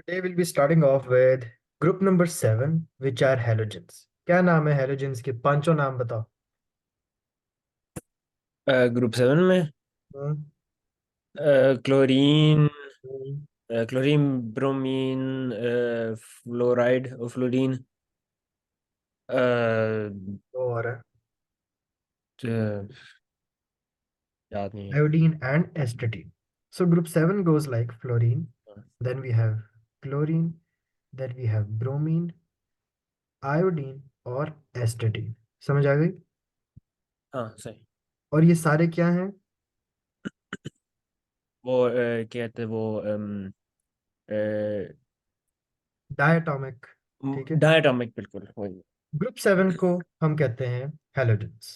Today we'll be starting off with group number 7, which are halogens. क्या नाम है halogens के? पांचों नाम बताओ। ग्रुप 7 में हम्म, क्लोरीन हम्म, क्लोरीन ब्रोमीन फ्लोराइड और फ्लोरीन और याद नहीं है। iodine and astatine. So group 7 goes like fluorine, then we have chlorine, then we have bromine, iodine और astatine. समझ आ गई? हाँ सही। और ये सारे क्या हैं? वो कहते हैं वो डायटोमिक। ठीक है। डायटोमिक, बिल्कुल वही। ग्रुप 7 को हम कहते हैं halogens.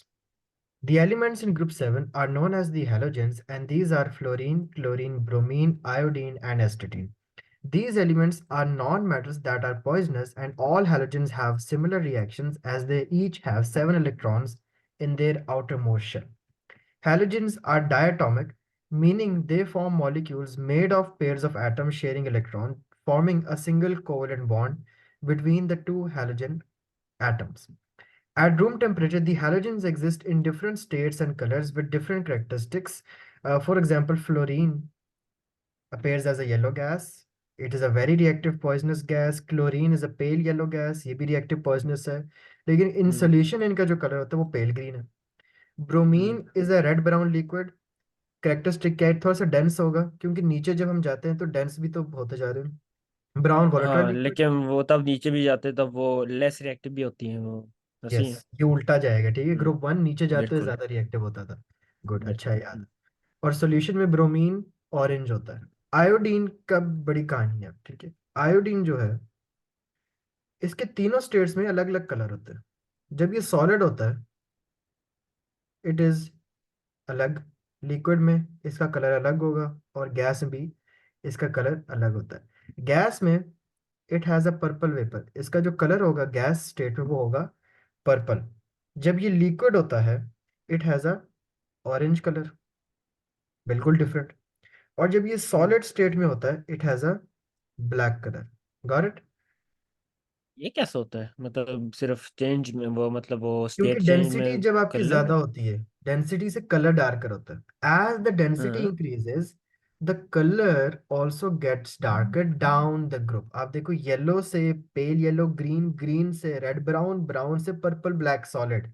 The elements in group 7 are known as the halogens, and these are fluorine, chlorine, bromine, iodine, and astatine. These elements are non-metals that are poisonous, and all halogens have similar reactions as they each have 7 electrons in their outermost shell. Halogens are diatomic, meaning they form molecules made of pairs of atoms sharing electrons, forming a single covalent bond between the two halogen atoms. At room temperature, the halogens exist in different states and colors with different characteristics. For example, fluorine appears as a yellow gas. It is a very reactive poisonous gas. Chlorine is a pale yellow gas. ये भी reactive poisonous है. लेकिन in hmm. solution इनका जो color होता है वो pale green है. हम्म। Bromine is a red brown liquid. Characteristic क्या है? थोड़ा सा dense होगा क्योंकि नीचे जब हम जाते हैं तो dense भी तो होते जा रहे हैं. Brown volatile हाँ, liquid. लेकिन वो तब नीचे भी जाते तब वो लेस रिएक्टिव भी होती हैं वो। यस, ऐसी है। ये उल्टा जाएगा. ठीक है, हम्म। ग्रुप 1 नीचे जाते हुए बिल्कुल। ज्यादा रिएक्टिव होता था. गुड, अच्छा बिल्कुल। याद. और सॉल्यूशन में ब्रोमीन ऑरेंज होता है. आयोडीन का बड़ी कहानी है. ठीक है, आयोडीन जो है इसके तीनों स्टेट्स में अलग अलग कलर होते हैं. जब ये सॉलिड होता है इट इज अलग, लिक्विड में इसका कलर अलग होगा, और गैस में भी इसका कलर अलग होता है. गैस में it has a purple vapour, इसका जो कलर होगा गैस स्टेट में वो होगा पर्पल. जब ये लिक्विड होता है it has a orange colour, बिल्कुल डिफरेंट. और जब ये हम्म। सॉलिड स्टेट में होता है it has a black colour. Got it? ये कैसे होता है, मतलब सिर्फ चेंज में वो, मतलब वो क्योंकि स्टेट चेंज डेंसिटी में जब आपकी कलर। ज्यादा होती है, डेंसिटी से कलर डार्कर होता है. एज द डेंसिटी हाँ। Increases the colour also gets darker down the group. आप देखो, येलो से पेल येलो, ग्रीन, ग्रीन से रेड ब्राउन, ब्राउन से पर्पल ब्लैक सॉलिड.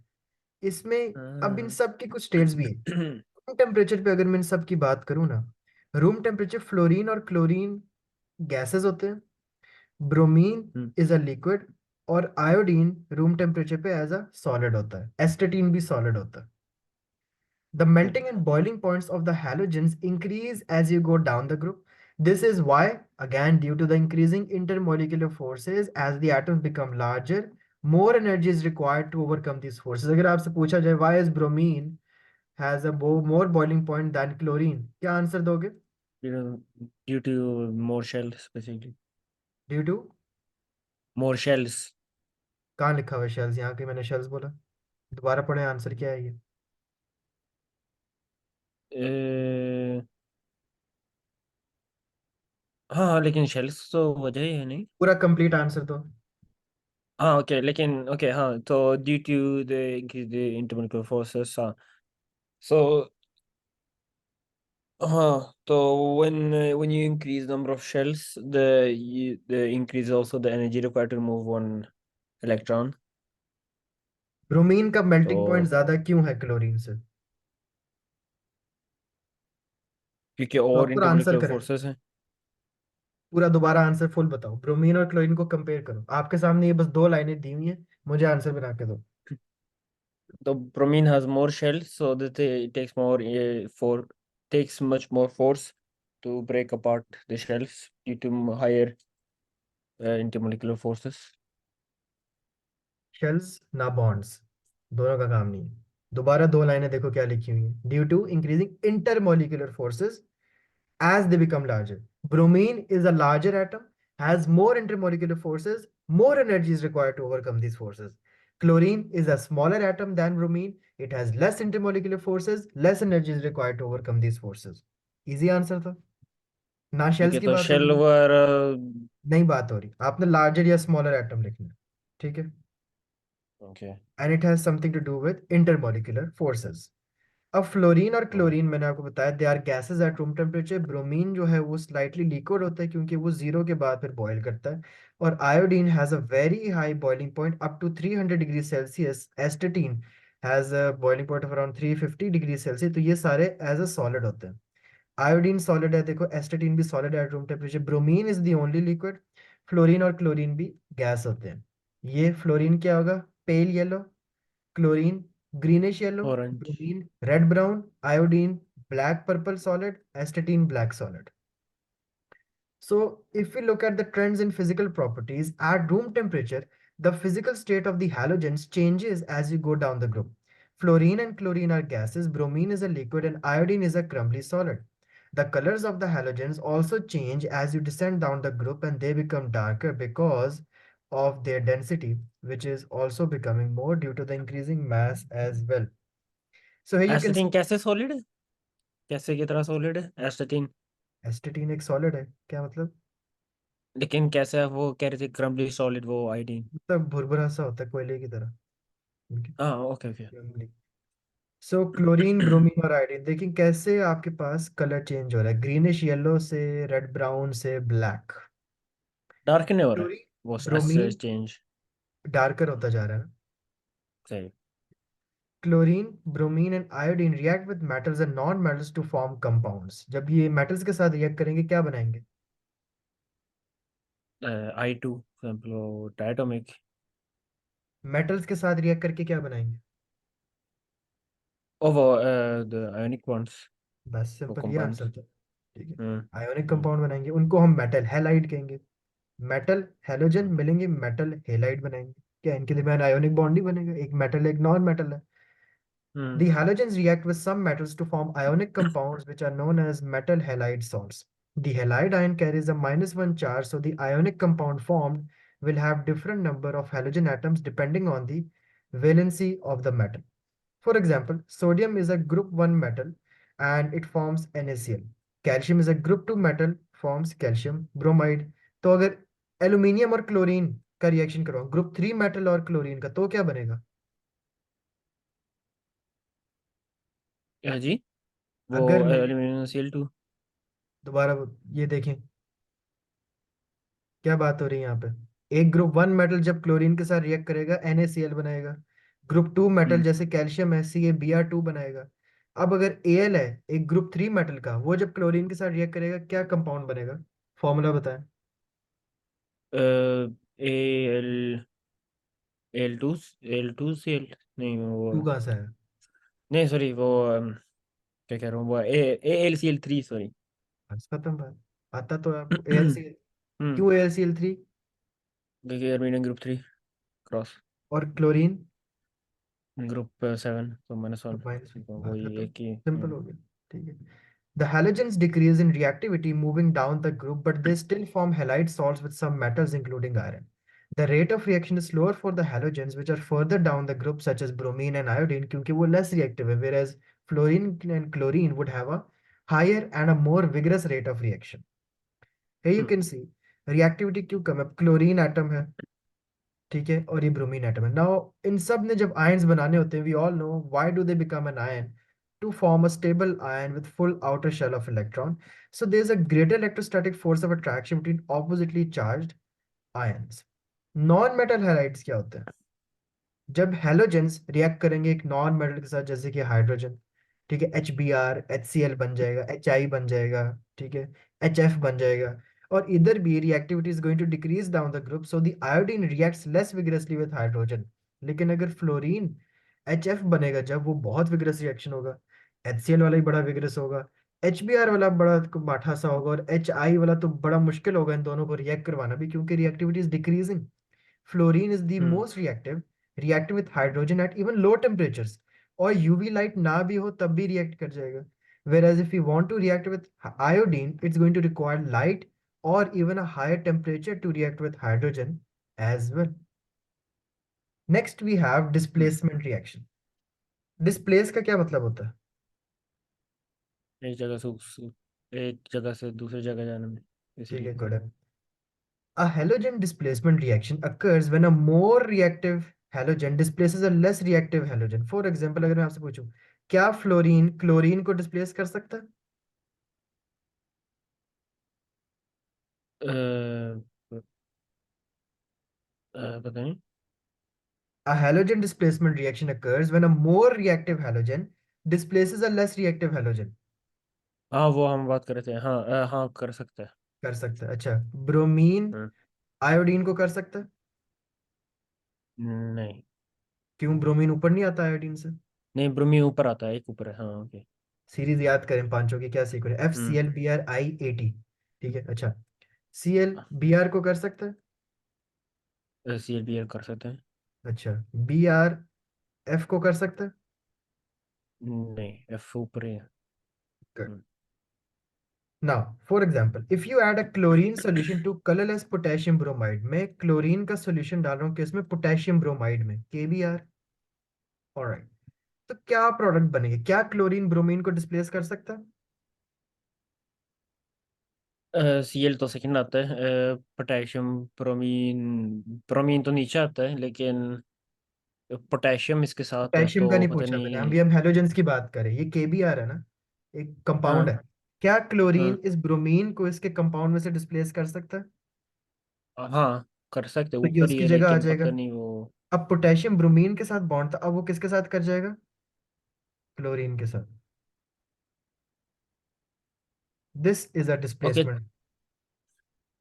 इसमें अब इन हाँ। सब की कुछ स्टेट्स भी हैं. रूम टेम्परेचर पे अगर मैं इन सब की बात करूँ ना, रूम टेम्परेचर फ्लोरीन और क्लोरीन गैसेस होते हैं. Bromine hmm. Is a liquid. और आयोडीन रूम टेम्परेचर पे एज अ सॉलिड होता है. एस्टेटीन भी सॉलिड होता है. The melting and boiling points of the halogens increase as you go down the group. This is why, again, due to the increasing intermolecular forces, as the atoms become larger, more energy is required to overcome these forces. अगर आपसे पूछा जाए why is bromine has a more boiling point than chlorine, क्या answer दोगे? Due to more shells basically. Due to? More shells. कहाँ लिखा हुआ है शेल्स? यहाँ के मैंने शेल्स बोला. दोबारा पढ़े, आंसर क्या है ये? हाँ हाँ, लेकिन शेल्स तो वजह ही है नहीं। पूरा कंप्लीट आंसर दो. हाँ ओके, लेकिन ओके हाँ, तो due to the increase the intermolecular forces, हाँ। सो हाँ, तो when you increase number of shells, the increase also the energy required to remove one electron. Bromine का मेल्टिंग पॉइंट तो ज्यादा क्यों है क्लोरीन से? क्योंकि और प्रॉपर आंसर इंटरमोलिकुलर करें. फोर्सेस हैं। पूरा दोबारा आंसर फुल बताओ. ब्रोमीन और क्लोरीन को कंपेयर करो. आपके सामने ये बस दो लाइनें दी हुई हैं, मुझे आंसर बना के दो. तो bromine has more shells, so that it takes more for takes much more force to break apart the shells due to higher intermolecular forces. Shells ना बॉन्ड्स, दोनों का काम नहीं है. दोबारा दो लाइनें देखो क्या लिखी हुई हैं. Due to increasing intermolecular forces as they become larger. Bromine is a larger atom, has more intermolecular forces, more energy is required to overcome these forces. Chlorine is a smaller atom than bromine, it has less intermolecular forces, less energy is required to overcome these forces. Easy answer था. ना shells okay, की तो बात हो रही shell है, वर नहीं बात हो रही, आपने लार्जर या स्मॉलर एटम लिखना है, ठीक है। Okay. And it has something to do with intermolecular forces. अब फ्लोरीन और क्लोरीन मैंने आपको बताया they are gases at room temperature. Bromine जो है वो स्लाइटली लिक्विड होता है क्योंकि वो जीरो के बाद फिर बॉईल करता है। और iodine has a very high boiling point up to 300 degree Celsius. Astatine has a boiling point of around 350 degree Celsius. तो ये सारे एज अ सॉलिड होते हैं। आयोडीन सॉलिड है, देखो एस्टेटीन भी सॉलिड है eight room temperature. Bromine is the only liquid. Fluorine और क्लोरीन भी गैस होते हैं। ये फ्लोरीन क्या होगा, pale yellow. Chlorine greenish yellow. Orange. Bromine red brown. Iodine black purple solid. एस्टेटीन black solid. So, if we look at the trends in physical properties at room temperature, the physical state of the halogens changes as you go down the group. Fluorine and chlorine are gases, bromine is a liquid, and iodine is a crumbly solid. The colors of the halogens also change as you descend down the group, and they become darker because of their density, which is also becoming more due to the increasing mass as well. So here you can see एस्टेटिन कैसे solid है? कैसे की तरह solid है एस्टेटिन? एस्टेटीन एक solid है, क्या मतलब? लेकिन कैसे वो कह रहे थे क्रम्बली सॉलिड वो आयोडीन? मतलब भुरभुरा सा होता है कोयले की तरह। हाँ, okay okay. Okay? So chlorine bromine और आयोडीन देखिए कैसे आपके पास कलर चेंज हो रहा है, ग्रीनिश येलो से रेड ब्राउन से ब्लैक। डार्क नहीं हो रहा है वो क्लोरीन ब्रोमीन चेंज? डार्कर होता जा रहा है ना। सही। Chlorine bromine and iodine react with metals and non metals to form compounds. जब ये मेटल्स के साथ रिएक्ट करेंगे क्या बनाएंगे? I2 एग्जाम्पल वो डायटोमिक। मेटल्स के साथ रिएक्ट करके क्या बनाएंगे? ओ वो द आयोनिक बॉन्ड्स, बस वो सिंपल ये आंसर कंपाउंड्स। था। ठीक है, हम्म। आयोनिक हम्म। कंपाउंड बनाएंगे, उनको हम मेटल हैलाइड कहेंगे। मेटल हैलोजन हम्म। मिलेंगे, मेटल हेलाइड बनाएंगे। क्या इनके दरमियान आयोनिक बॉन्ड ही बनेगा, एक मेटल एक नॉन मेटल है। हम्म। The halogens react with some metals to form ionic compounds which are known as metal halide salts. The halide ion carries a -1 charge, so the ionic compound formed will have different number of halogen atoms depending on the valency of the metal. For example, sodium is a group 1 metal and it forms NaCl. Calcium is a group 2 metal, forms calcium bromide. तो अगर aluminium और chlorine का reaction करो group 3 metal और chlorine का, तो क्या बनेगा? क्या जी? वो अगर मैं एल्यूमिनियम Cl2। दोबारा ये देखें क्या बात हो रही है यहाँ पे। एक ग्रुप 1 मेटल जब क्लोरीन के साथ रिएक्ट करेगा NaCl बनाएगा। ग्रुप 2 मेटल हम्म। जैसे कैल्शियम है CaBr2 बनाएगा। अब अगर Al है एक ग्रुप 3 मेटल का, वो जब क्लोरीन के साथ रिएक्ट करेगा क्या कंपाउंड बनेगा? फॉर्मूला बताएं। एल L2 Cl नहीं वो, टू कहाँ से है? नहीं सॉरी वो क्या कह रहा हूँ वो AlCl3 सॉरी। बस खत्म बात। आता तो है आपको AlCl। हम्म। क्यों AlCl3? देखिए एल्यूमिनियम ग्रुप 3 क्रॉस और क्लोरीन ग्रुप 7 तो -1। माइनस, बात वही खत्म, एक ही। सिंपल हो गया। ठीक है। The halogens decrease in reactivity moving down the group, but they still form halide salts with some metals, including iron. The rate of reaction is slower for the halogens, which are further down the group, such as bromine and iodine, क्योंकि वो less reactive है, whereas fluorine and chlorine would have a higher and a more vigorous rate of reaction. Here you hmm. can see reactivity क्यों कम है, chlorine atom है, ठीक है, और ये ब्रोमीन एटम है। नाउ इन सब ने जब आयंस बनाने होते हैं, we all know why do they become an ion, to form a stable ion with full outer shell of electron. So there is a greater electrostatic force of attraction between oppositely charged ions. Non metal halides क्या होते हैं? जब halogens react करेंगे एक non metal के साथ जैसे कि हाइड्रोजन, ठीक है, HBr HCl बन जाएगा, HI बन जाएगा, ठीक है, HF बन जाएगा। और इधर भी reactivity is going to decrease down the group, so the iodine reacts less vigorously with hydrogen. लेकिन अगर फ्लोरीन HF बनेगा जब, वो बहुत विग्रस रिएक्शन होगा। HCl वाला ही बड़ा विग्रस होगा, HBr वाला बड़ा माठा सा होगा, और HI वाला तो बड़ा मुश्किल होगा इन दोनों को रिएक्ट करवाना भी, क्योंकि reactivity is decreasing. Fluorine is the hmm. most reactive with hydrogen at even low temperatures, और UV light ना भी हो तब भी react कर जाएगा। Whereas if you want to react with iodine, it's going to require light or even a higher temperature to react with hydrogen as well. Next we have hmm. displacement reaction. Displace का क्या मतलब होता है? एक जगह से एक जगह से दूसरी जगह जाने में, ठीक है, इसलिए। गुड है। A halogen displacement reaction occurs when a more reactive halogen displaces a less reactive halogen. For example, अगर मैं आपसे पूछूं, क्या फ्लोरीन क्लोरीन को डिस्प्लेस कर सकता है? अ, पता नहीं। A halogen displacement reaction occurs when a more reactive halogen displaces a less reactive halogen. हाँ, वो हम बात कर रहे थे, हाँ हाँ, कर सकते हैं। कर सकता है, अच्छा। ब्रोमीन हम्म, आयोडीन को कर सकता है? नहीं। क्यों, ब्रोमीन ऊपर नहीं आता आयोडीन से? नहीं, ब्रोमीन ऊपर आता है, एक ऊपर है, हाँ, ओके। सीरीज याद करें पांचों की, क्या sequence? F C hmm. L B R I A T. ठीक है, अच्छा। सी एल बी आर को कर सकता है? CLBL कर सकते हैं। अच्छा। बी आर एफ को कर सकता है? नहीं, F ऊपर ही है। Good. Hmm. Now, for example, if you add a chlorine solution to colorless potassium bromide, मैं क्लोरीन का सॉल्यूशन डाल रहा हूँ किसमें? पोटेशियम ब्रोमाइड में, KBr। ऑलराइट। तो क्या प्रोडक्ट बनेगा? क्या क्लोरीन ब्रोमीन को डिस्प्लेस कर सकता है? CL तो सेकंड आता है। Potassium, bromine. ब्रोमीन तो नीचे आता है, लेकिन पोटेशियम इसके साथ है, पोटेशियम का तो नहीं पता पूछा मैंने, नहीं। हम हेलोजेंस की बात करें, ये KBr है ना, एक कंपाउंड हाँ है। क्या क्लोरीन हाँ इस ब्रोमीन को इसके कंपाउंड में से डिस्प्लेस कर सकता है? हाँ, कर सकते, तो ये ऊपर ही उसकी है, जगह आ लेकिन जाएगा। पता नहीं वो। अब पोटेशियम ब्रोमीन के साथ बॉन्ड था, अब वो किसके साथ कर जाएगा? क्लोरीन के साथ। This is a okay. Displacement.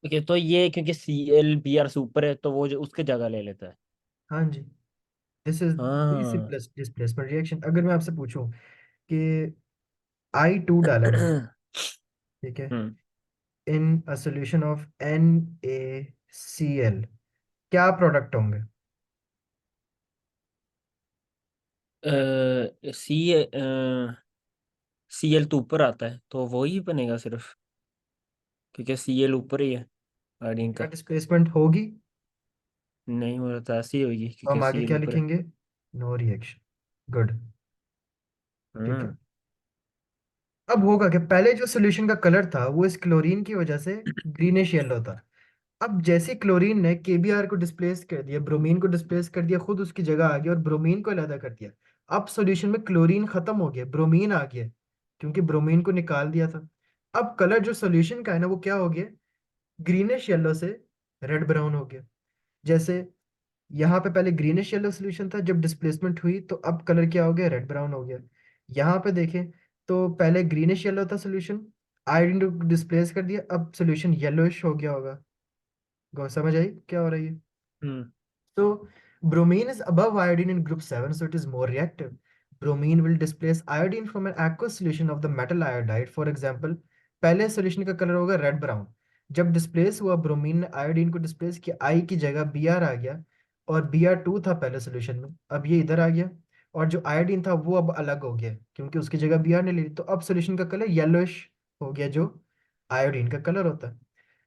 Okay, तो ये क्योंकि CLBR से ऊपर है, तो वो जो उसके जगह ले लेता है। हाँ जी, दिस इज द हाँ। Simplest displacement reaction. अगर मैं आपसे पूछूं कि I2 डाला है, ठीक है, हम्म। इन अ सॉल्यूशन ऑफ NaCl, क्या प्रोडक्ट होंगे? सी CL तो ऊपर आता है, तो वही बनेगा सिर्फ, क्योंकि CL ऊपर ही है आयोडीन क्या का। डिस्प्लेसमेंट होगी? नहीं, हो रहा था ऐसी ही होगी, तो क्योंकि हम आगे CL क्या ऊपर है। लिखेंगे? No reaction. गुड। ठीक है। हम्म। अब होगा कि पहले जो सॉल्यूशन का कलर था वो इस क्लोरीन की वजह से ग्रीनिश येलो था। अब जैसे क्लोरीन ने KBr को डिस्प्लेस कर दिया, ब्रोमीन को डिस्प्लेस कर दिया, खुद उसकी जगह आ गया और ब्रोमीन को अलग कर दिया। अब सॉल्यूशन में क्लोरीन खत्म हो गया, ब्रोमीन आ गया, क्योंकि ब्रोमीन को निकाल दिया था। अब कलर जो सॉल्यूशन का है ना, वो क्या हो गया? ग्रीनिश येलो से रेड ब्राउन हो गया। जैसे यहाँ पे पहले ग्रीनिश येलो सोल्यूशन था, जब डिस्प्लेसमेंट हुई तो अब कलर क्या हो गया? रेड ब्राउन हो गया। यहाँ पे देखें तो पहले ग्रीनिश येलो था सोल्यूशन, आयोडीन को डिस्प्लेस कर दिया, अब सोल्यूशन येलोइश हो गया होगा। गौ समझ आई क्या हो रही है? हम्म। So bromine is above iodine in group 7, so it is more reactive. Bromine will displace iodine from an aqueous solution of the metal iodide. For example, पहले सॉल्यूशन का कलर होगा रेड ब्राउन, जब डिस्प्लेस हुआ bromine ने iodine को displace किया, आई की जगह Br आ गया, और Br2 था पहले सॉल्यूशन में, अब ये इधर आ गया, और जो आयोडीन था वो अब अलग हो गया क्योंकि उसकी जगह Br ने ले ली, तो अब सॉल्यूशन का कलर येलोइश हो गया, जो आयोडीन का कलर होता है।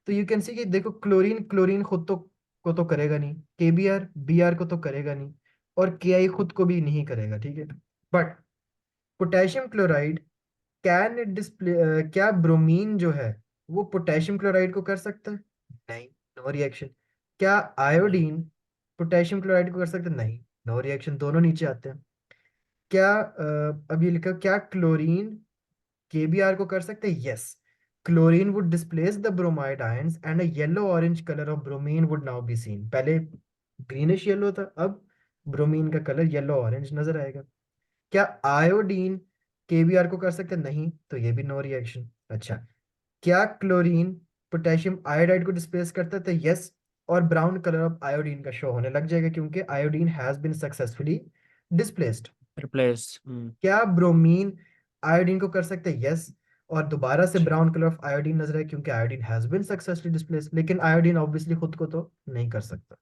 तो यू कैन सी कि देखो, क्लोरीन क्लोरीन खुद तो को तो करेगा नहीं, Br को तो करेगा नहीं, और Ki खुद को भी नहीं करेगा, ठीक है। But potassium chloride can display, क्या ब्रोमीन जो है वो पोटेशियम क्लोराइड को कर सकता है? नहीं, नो रिएक्शन। क्या नहीं। आयोडीन पोटेशियम क्लोराइड को कर सकता है? नहीं, नो रिएक्शन, दोनों नीचे आते हैं। क्या अब ये लिखा, क्या क्लोरीन KBr को कर सकते हैं? Yes. Chlorine would displace the bromide ions and a yellow orange colour of bromine would now be seen. पहले ग्रीनिश येलो था, अब ब्रोमीन का कलर येलो ऑरेंज नजर आएगा। क्या आयोडीन KBr को कर सकते हैं? नहीं, तो ये भी नो रिएक्शन। अच्छा। क्या क्लोरीन पोटेशियम आयोडाइड को डिस्प्लेस करता है? तो यस, और ब्राउन कलर ऑफ आयोडीन का शो होने लग जाएगा क्योंकि iodine has been successfully displaced. Replace. क्या ब्रोमीन आयोडीन को कर सकते हैं? यस, और दोबारा से अच्छा। ब्राउन कलर ऑफ आयोडीन नजर है क्योंकि iodine has been successfully displace, लेकिन आयोडीन ऑब्वियसली खुद को तो नहीं कर सकता।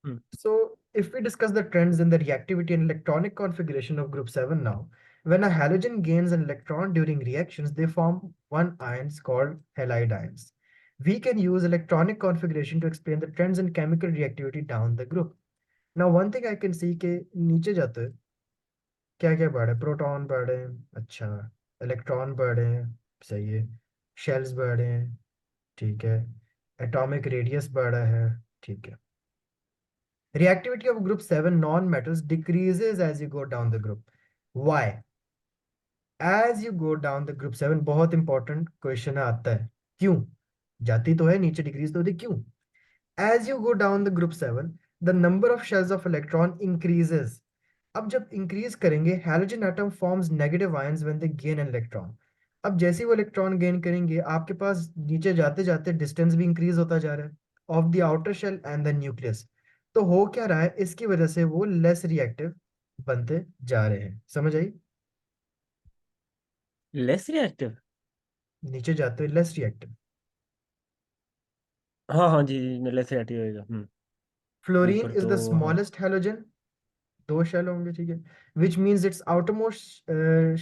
हम्म। So, if we discuss the trends in the reactivity and electronic configuration of group 7 now, when a halogen gains an electron during reactions, they form one ions called halide ions. We can use electronic configuration to explain the trends in chemical reactivity down the group. Now, one thing I can see कि नीचे जाते क्या क्या बढ़े, proton बढ़े, अच्छा, electron बढ़े, सही है। शेल्स बड़े हैं, ठीक है। एटॉमिक रेडियस बड़ा है, ठीक है। Reactivity of group 7 non metals decreases as you go down the group, why? As you go down the group 7, बहुत इंपॉर्टेंट क्वेश्चन आता है, क्यों? जाती तो है नीचे, डिक्रीज तो होती, क्यों? As you go down the group 7, the number of shells of electron increases. अब जब इंक्रीज करेंगे, halogen atom forms negative ions when they gain an electron. अब जैसे ही वो इलेक्ट्रॉन गेन करेंगे, आपके पास नीचे जाते जाते डिस्टेंस भी इंक्रीज होता जा रहा है of the outer shell and the nucleus. तो हो क्या रहा है, इसकी वजह से वो लेस रिएक्टिव बनते जा रहे हैं, समझ आई? Less reactive. नीचे जाते हुए लेस रिएक्टिव। हाँ हाँ जी जी, लेस रिएक्टिव होएगा। फ्लोरीन ऊपर इज तो द हाँ। स्मॉलेस्ट हैलोजन, दो शेल होंगे, ठीक है। Which means it's outermost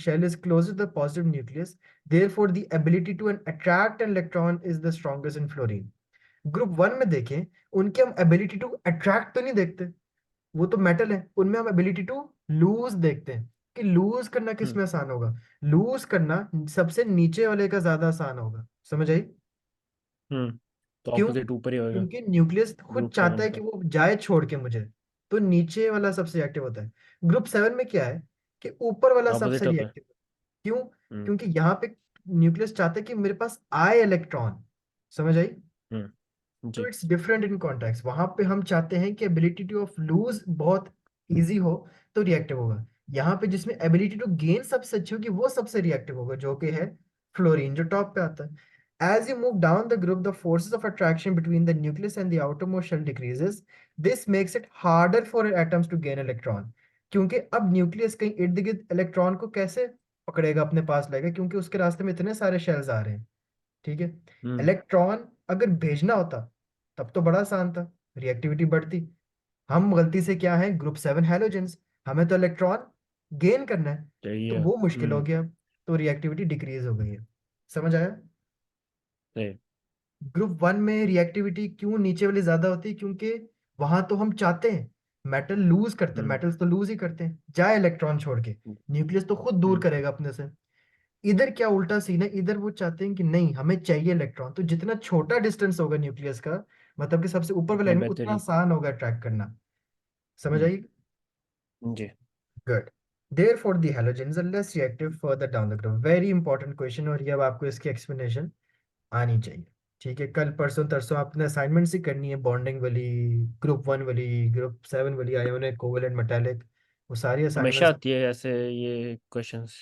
shell is closest to the positive nucleus, therefore the ability to attract an electron is the strongest in fluorine. Group one में देखें, उनके हम एबिलिटी टू अट्रैक्ट तो नहीं देखते, वो तो मेटल है, उनमें हम एबिलिटी टू लूज देखते हैं, कि लूज करना किस हम्म में आसान होगा। लूज करना सबसे नीचे वाले का ज्यादा आसान होगा, समझ आई? हम्म तो क्यों? ऑपोजिट ऊपर ही होएगा। क्योंकि न्यूक्लियस खुद ग्रुप चाहता 7 है कि का। वो जाए छोड़ के मुझे, तो नीचे वाला सबसे एक्टिव होता है। ग्रुप 7 में क्या है, कि ऊपर वाला सबसे ऑपोजिट होता है। रिएक्टिव है। क्यों? हम्म क्योंकि यहाँ पे न्यूक्लियस चाहता है कि मेरे पास आए इलेक्ट्रॉन, समझ आई? तो जी। इट्स डिफरेंट इन कॉन्टेक्स्ट, वहां पे हम चाहते हैं कि एबिलिटी टू ऑफ लूज बहुत इजी हो, तो रिएक्टिव होगा। यहाँ पे जिसमें एबिलिटी टू गेन सबसे अच्छी होगी, वो सबसे रिएक्टिव होगा, जो कि है फ्लोरीन, जो टॉप पे आता है। As you move down the group, the forces of attraction between the nucleus and the outermost shell decreases. This makes it harder for atoms to gain electron. क्योंकि अब न्यूक्लियस कहीं इर्द गिर्द इलेक्ट्रॉन को कैसे पकड़ेगा, अपने पास लाएगा, क्योंकि उसके रास्ते में इतने सारे शेल्स आ रहे हैं, ठीक है। हम्म इलेक्ट्रॉन अगर भेजना होता, तब तो बड़ा आसान था, रिएक्टिविटी बढ़ती। हम गलती से क्या है, ग्रुप 7 हैलोजेंस, हमें तो इलेक्ट्रॉन गेन करना है, सही तो है। वो मुश्किल हो गया, तो रिएक्टिविटी डिक्रीज हो गई है, समझ आया? सही। ग्रुप 1 में रिएक्टिविटी क्यों नीचे वाली ज्यादा होती है, क्योंकि वहां तो हम चाहते हैं मेटल लूज करते हैं, हम्म मेटल्स तो लूज ही करते हैं, जाए इलेक्ट्रॉन छोड़ के, न्यूक्लियस तो खुद दूर हम्म करेगा अपने से। इधर क्या उल्टा सीन है, इधर वो चाहते हैं कि नहीं, हमें चाहिए इलेक्ट्रॉन, तो जितना छोटा डिस्टेंस होगा न्यूक्लियस का, मतलब कि सबसे ऊपर वाले उतनी एटम में, उतना बेहतरी। आसान होगा ट्रैक करना, समझ हम्म आई? जी। Good. therefore the halogens are less reactive further down the group, very important question, और ये अब आपको इसकी एक्सप्लेनेशन आनी चाहिए, ठीक है। कल परसों तरसों आपने असाइनमेंट्स ही करनी है, बॉन्डिंग वाली, ग्रुप 1 वाली, ग्रुप 7 वाली, आयोनिक कोवलेंट मेटालिक, वो सारी हमेशा असाइनमेंट्स। आती है ऐसे ये क्वेश्चंस।